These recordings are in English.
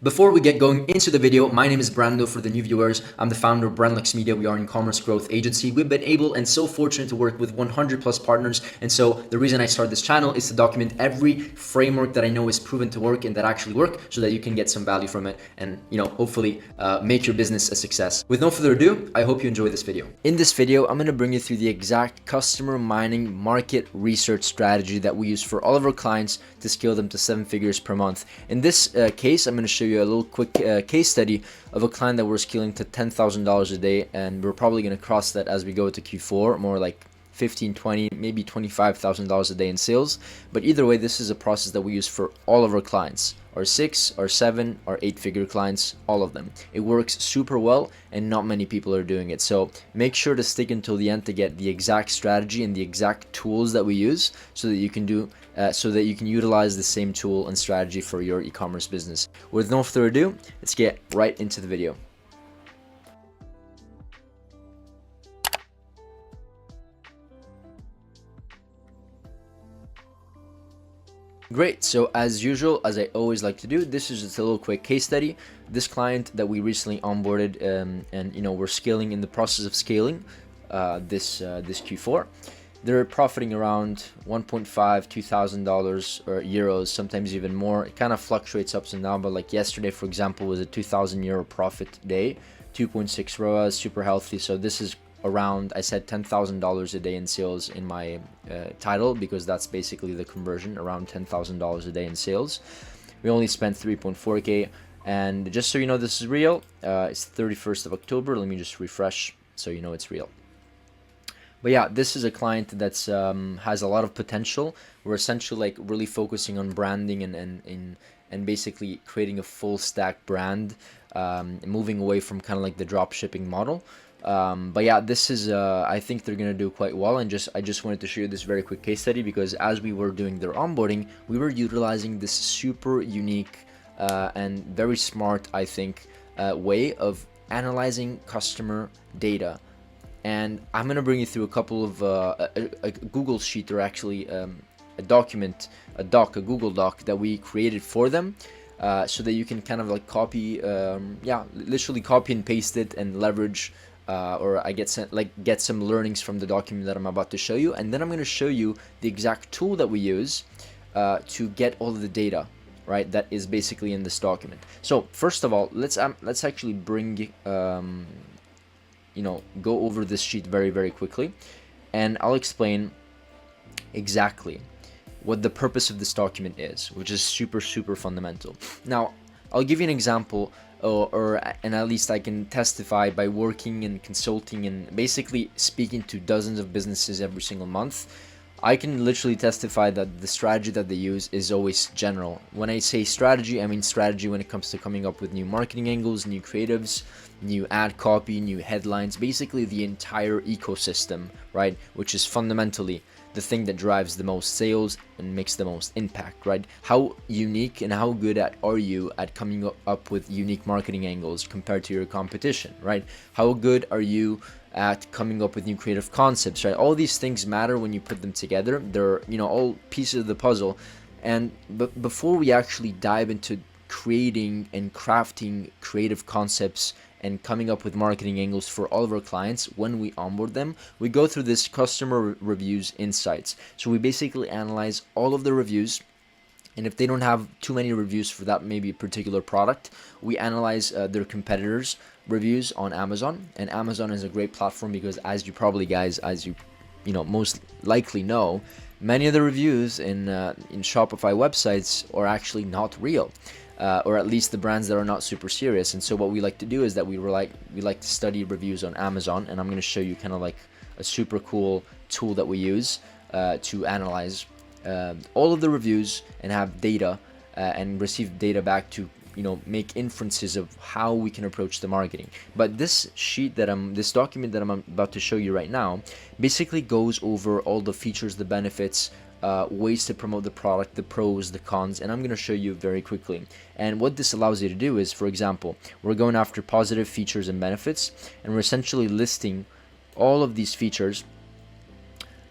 Before we get going into the video, my name is Brando for the new viewers. I'm the founder of Brandlux Media. We are an e-commerce growth agency. We've been able and so fortunate to work with 100 plus partners. And so the reason I started this channel is to document every framework that I know is proven to work and that actually work so that you can get some value from it and, hopefully make your business a success. With no further ado, I hope you enjoy this video. In this video, I'm going to bring you through the exact customer mining market research strategy that we use for all of our clients to scale them to 7 figures per month. In this case, I'm going to show you a little quick case study of a client that we're scaling to $10,000 a day, and we're probably going to cross that as we go to Q4, more like 15, 20, maybe $25,000 a day in sales. But either way, this is a process that we use for all of our clients, our 6, our 7, our 8-figure clients, all of them. It works super well and not many people are doing it. So make sure to stick until the end to get the exact strategy and the exact tools that we use so that you can utilize the same tool and strategy for your e-commerce business. With no further ado, let's get right into the video. Great, so as usual, as I always like to do, this is just a little quick case study. This client that we recently onboarded, and we're scaling, in the process of scaling this Q4. They're profiting around $1.5, $2,000 or euros, sometimes even more. It kind of fluctuates up and down, but like yesterday, for example, was a 2,000 euro profit day, 2.6 ROAS, super healthy. So this is around, I said $10,000 a day in sales in my title, because that's basically the conversion, around $10,000 a day in sales. We only spent 3.4K, and just so you know this is real, it's 31st of October. Let me just refresh so you know it's real. But yeah, this is a client that's has a lot of potential. We're essentially like really focusing on branding and basically creating a full stack brand, moving away from kind of like the drop shipping model. But yeah, this is I think they're gonna do quite well, and I just wanted to show you this very quick case study because as we were doing their onboarding, we were utilizing this super unique and very smart, I think, way of analyzing customer data. And I'm gonna bring you through a couple of a Google sheet, or actually a Google Doc that we created for them, so that you can kind of like copy, literally copy and paste it and leverage, or get some learnings from the document that I'm about to show you. And then I'm gonna show you the exact tool that we use to get all of the data, right, that is basically in this document. So first of all, let's actually bring go over this sheet very, very quickly, and I'll explain exactly what the purpose of this document is, which is super, super fundamental. Now, I'll give you an example, and at least I can testify by working and consulting and basically speaking to dozens of businesses every single month. I can literally testify that the strategy that they use is always general. When I say strategy, I mean strategy when it comes to coming up with new marketing angles, new creatives, new ad copy, new headlines, basically the entire ecosystem, right? Which is fundamentally the thing that drives the most sales and makes the most impact, right? How unique and how good are you at coming up with unique marketing angles compared to your competition, right? How good are you at coming up with new creative concepts, right? All these things matter when you put them together. They're, all pieces of the puzzle. And before we actually dive into creating and crafting creative concepts and coming up with marketing angles for all of our clients, when we onboard them, we go through this customer reviews insights. So we basically analyze all of the reviews, and if they don't have too many reviews for that maybe particular product, we analyze their competitors' reviews on Amazon. And Amazon is a great platform because, as you probably guys, most likely know, many of the reviews in Shopify websites are actually not real. Or at least the brands that are not super serious. And so what we like to do is that we like to study reviews on Amazon, and I'm going to show you kind of like a super cool tool that we use to analyze all of the reviews and have data and receive data back to make inferences of how we can approach the marketing. But this document that I'm about to show you right now basically goes over all the features, the benefits, ways to promote the product, the pros, the cons, and I'm going to show you very quickly. And what this allows you to do is, for example, we're going after positive features and benefits, and we're essentially listing all of these features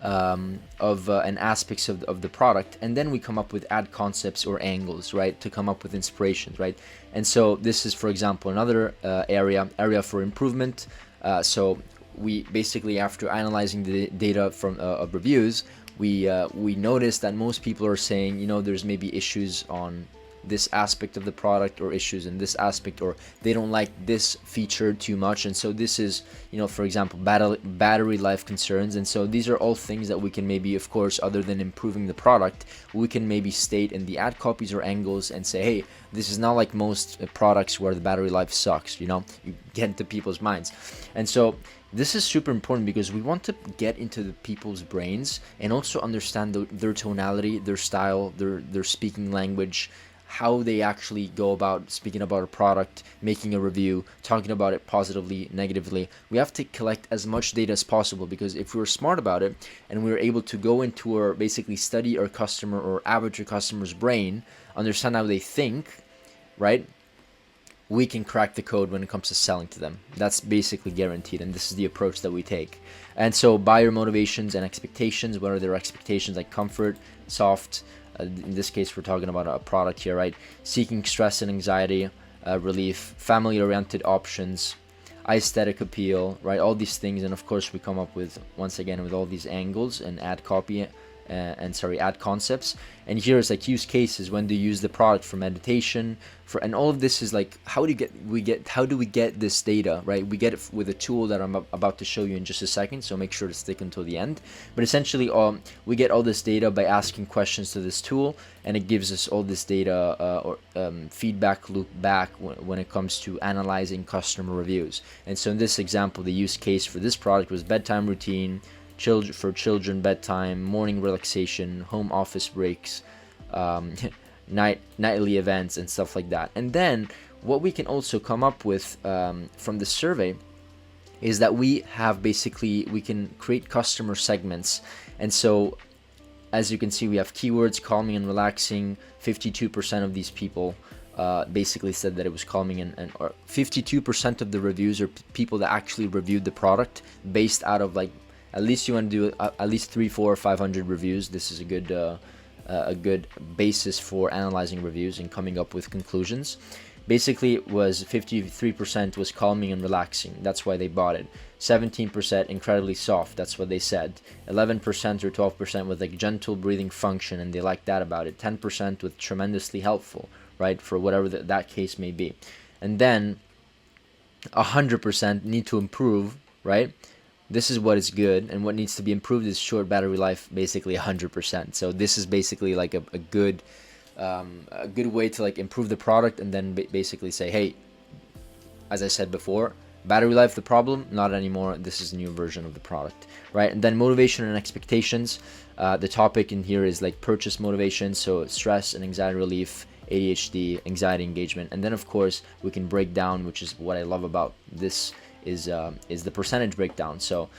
and aspects of the product, and then we come up with ad concepts or angles, right, to come up with inspirations, right? And so this is, for example, another area for improvement. So we basically, after analyzing the data from of reviews, we noticed that most people are saying, there's maybe issues on this aspect of the product, or issues in this aspect, or they don't like this feature too much. And so this is, for example, battery life concerns. And so these are all things that we can maybe, of course, other than improving the product, we can maybe state in the ad copies or angles and say, hey, this is not like most products where the battery life sucks. You get into people's minds. And so this is super important, because we want to get into the people's brains and also understand their tonality, their style, their speaking language, how they actually go about speaking about a product, making a review, talking about it positively, negatively. We have to collect as much data as possible, because if we're smart about it and we're able to go into or basically study our customer or average our customer's brain, understand how they think, right? We can crack the code when it comes to selling to them. That's basically guaranteed, and this is the approach that we take. And so buyer motivations and expectations. What are their expectations? Like comfort, soft, in this case we're talking about a product here, right? Seeking stress and anxiety relief, family oriented options, aesthetic appeal, right? All these things. And of course we come up with, once again, with all these angles and ad copy ad concepts. And here is like use cases, when to use the product for meditation, and all of this is like, how do we get this data, right? We get it with a tool that I'm about to show you in just a second, so make sure to stick until the end. But essentially we get all this data by asking questions to this tool, and it gives us all this data or feedback loop back when it comes to analyzing customer reviews. And so in this example, the use case for this product was bedtime routine, for children bedtime, morning relaxation, home office breaks, nightly events, and stuff like that. And then what we can also come up with from the survey is that we can create customer segments. And so as you can see, we have keywords: calming and relaxing. 52% of these people basically said that it was calming, and or 52% of the reviews are people that actually reviewed the product based out of like, at least you want to do at least 300, 400, 500 reviews. This is a good basis for analyzing reviews and coming up with conclusions. Basically, it was 53% was calming and relaxing. That's why they bought it. 17% incredibly soft. That's what they said. 11% or 12% with like gentle breathing function, and they liked that about it. 10% with tremendously helpful, right? For whatever that case may be. And then 100% need to improve, right? This is what is good, and what needs to be improved is short battery life, basically 100%. So this is basically like a good way to like improve the product, and then basically say, hey, as I said before, battery life the problem, not anymore. This is a new version of the product, right? And then motivation and expectations. The topic in here is like purchase motivation, so stress and anxiety relief, ADHD, anxiety engagement, and then of course we can break down, which is what I love about this. Is the percentage breakdown. So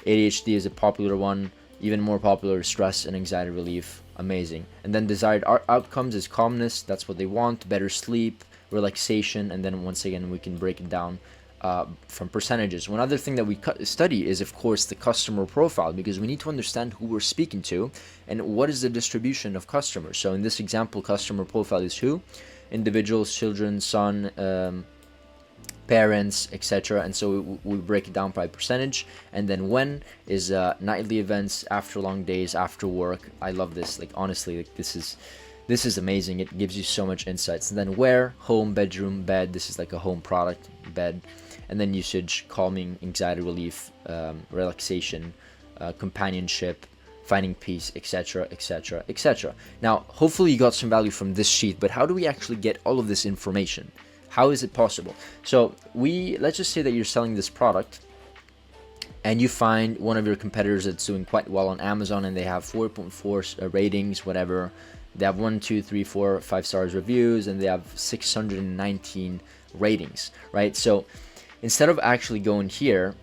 ADHD is a popular one, even more popular stress and anxiety relief, amazing. And then desired outcomes is calmness, that's what they want, better sleep, relaxation, and then once again we can break it down from percentages. One other thing that we study is of course the customer profile, because we need to understand who we're speaking to and what is the distribution of customers. So in this example, customer profile is who? Individuals, children, son, parents, etc. And so we break it down by percentage. And then when is nightly events, after long days, after work. I love this. Like honestly, like this is amazing. It gives you so much insights. And then where, home, bedroom, bed. This is like a home product, bed. And then usage, calming, anxiety relief, relaxation, companionship, finding peace, etc., etc., etc. Now, hopefully you got some value from this sheet, but how do we actually get all of this information? How is it possible? So let's just say that you're selling this product and you find one of your competitors that's doing quite well on Amazon, and they have 4.4 ratings, whatever. They have 1, 2, 3, 4, 5 stars reviews, and they have 619 ratings, right? So instead of actually going here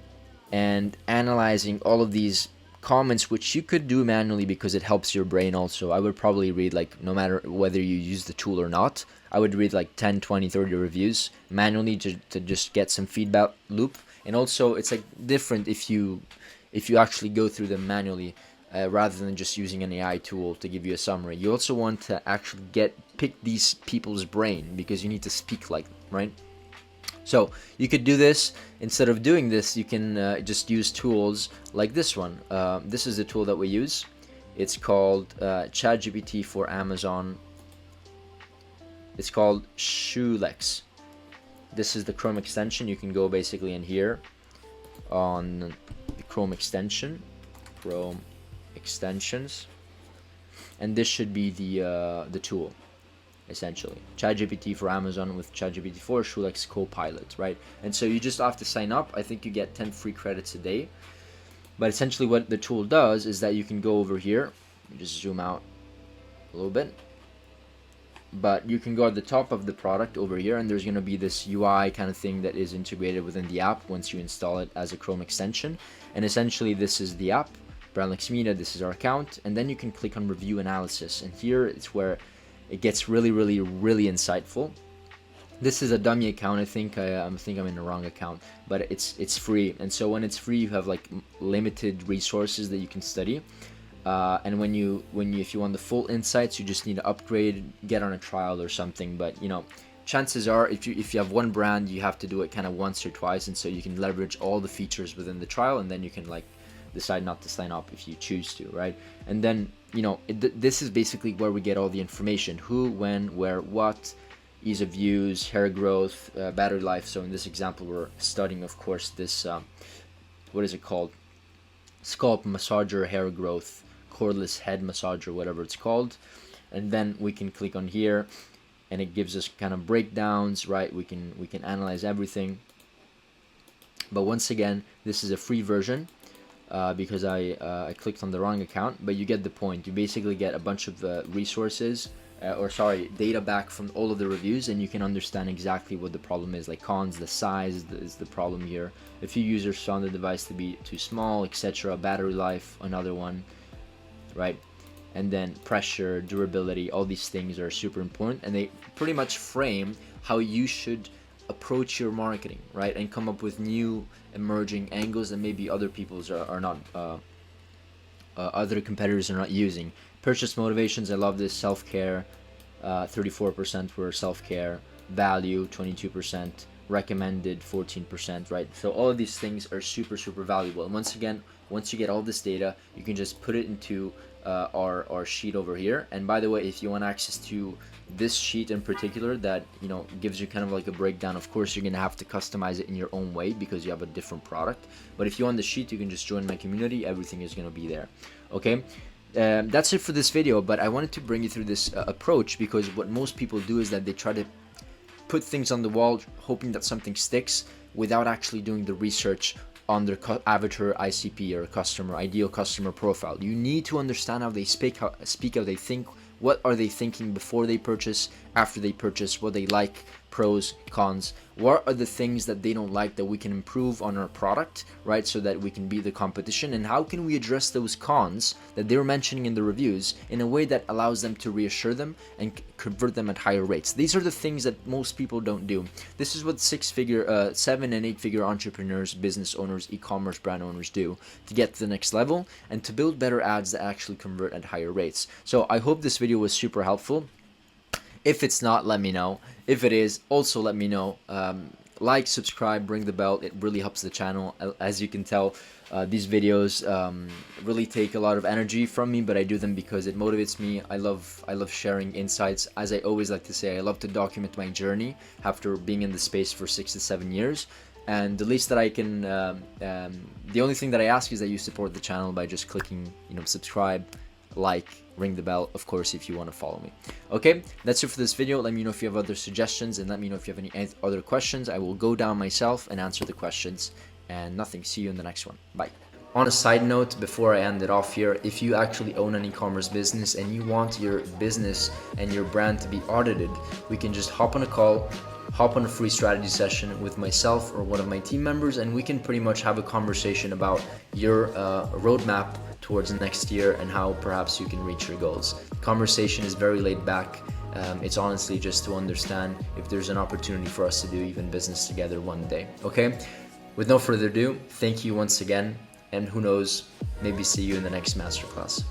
and analyzing all of these comments, which you could do manually because it helps your brain also, I would probably read, like, no matter whether you use the tool or not, I would read like 10, 20, 30 reviews manually to just get some feedback loop. And also it's like different if you actually go through them manually rather than just using an AI tool to give you a summary. You also want to actually pick these people's brain, because you need to speak like them, right? So you could do this. Instead of doing this, you can just use tools like this one. This is the tool that we use. It's called ChatGPT for Amazon. It's called Shulex. This is the Chrome extension. You can go basically in here on the Chrome extension, Chrome extensions, and this should be the tool, essentially. ChatGPT for Amazon with ChatGPT 4 Shulex Copilot, right? And so you just have to sign up. I think you get 10 free credits a day. But essentially what the tool does is that you can go over here, just zoom out a little bit, but you can go at the top of the product over here, and there's going to be this UI kind of thing that is integrated within the app once you install it as a Chrome extension. And essentially this is the app, Brandlix Media, this is our account, and then you can click on review analysis, and here it's where it gets really insightful. This is a dummy account. I think I'm in the wrong account, but it's free, and so when it's free you have like limited resources that you can study. And if you want the full insights, you just need to upgrade, get on a trial or something. But chances are if you have one brand, you have to do it kind of once or twice, and so you can leverage all the features within the trial, and then you can like decide not to sign up if you choose to, right? And then this is basically where we get all the information: who, when, where, what, ease of use, hair growth, battery life. So in this example, we're studying, of course, this what is it called? Scalp massager, hair growth, cordless head massager, whatever it's called. And then we can click on here, and it gives us kind of breakdowns, right? We can analyze everything. But once again, this is a free version because I clicked on the wrong account. But you get the point. You basically get a bunch of resources, data back from all of the reviews, and you can understand exactly what the problem is. Like cons, the size is the problem here. A few users found the device to be too small, etc. Battery life, another one, right? And then pressure, durability, all these things are super important, and they pretty much frame how you should approach your marketing, right? And come up with new emerging angles that maybe other people's are not, other competitors are not using. Purchase motivations, I love this. Self-care, 34% were self-care. Value, 22%. Recommended, 14%, right? So all of these things are super valuable. And once again, once you get all this data, you can just put it into our sheet over here. And by the way, if you want access to this sheet in particular that gives you kind of like a breakdown, of course you're gonna have to customize it in your own way because you have a different product. But if you want the sheet, you can just join my community. Everything is gonna be there. Okay. That's it for this video, but I wanted to bring you through this approach, because what most people do is that they try to put things on the wall hoping that something sticks without actually doing the research on their avatar ICP, or ideal customer profile. You need to understand how they speak, how they think, what are they thinking before they purchase, after they purchase, what they like, pros, cons, what are the things that they don't like that we can improve on our product, right? So that we can beat the competition, and how can we address those cons that they're mentioning in the reviews in a way that allows them to reassure them and convert them at higher rates. These are the things that most people don't do. This is what 7 and 8 figure entrepreneurs, business owners, e-commerce brand owners do to get to the next level and to build better ads that actually convert at higher rates. So I hope this video was super helpful. If it's not, let me know. If it is, also let me know. Like, subscribe, ring the bell. It really helps the channel. As you can tell, these videos really take a lot of energy from me, but I do them because it motivates me. I love sharing insights. As I always like to say, I love to document my journey after being in the space for 6 to 7 years. And the least that I can, the only thing that I ask is that you support the channel by just clicking, subscribe, like, ring the bell, of course, if you want to follow me. Okay, that's it for this video. Let me know if you have other suggestions, and let me know if you have any other questions. I will go down myself and answer the questions. And nothing, see you in the next one. Bye. On a side note, before I end it off here, if you actually own an e-commerce business and you want your business and your brand to be audited, we can just hop on a call, hop on a free strategy session with myself or one of my team members, and we can pretty much have a conversation about your roadmap towards next year and how perhaps you can reach your goals. The conversation is very laid back. It's honestly just to understand if there's an opportunity for us to do even business together one day. Okay, with no further ado, thank you once again, and who knows, maybe see you in the next masterclass.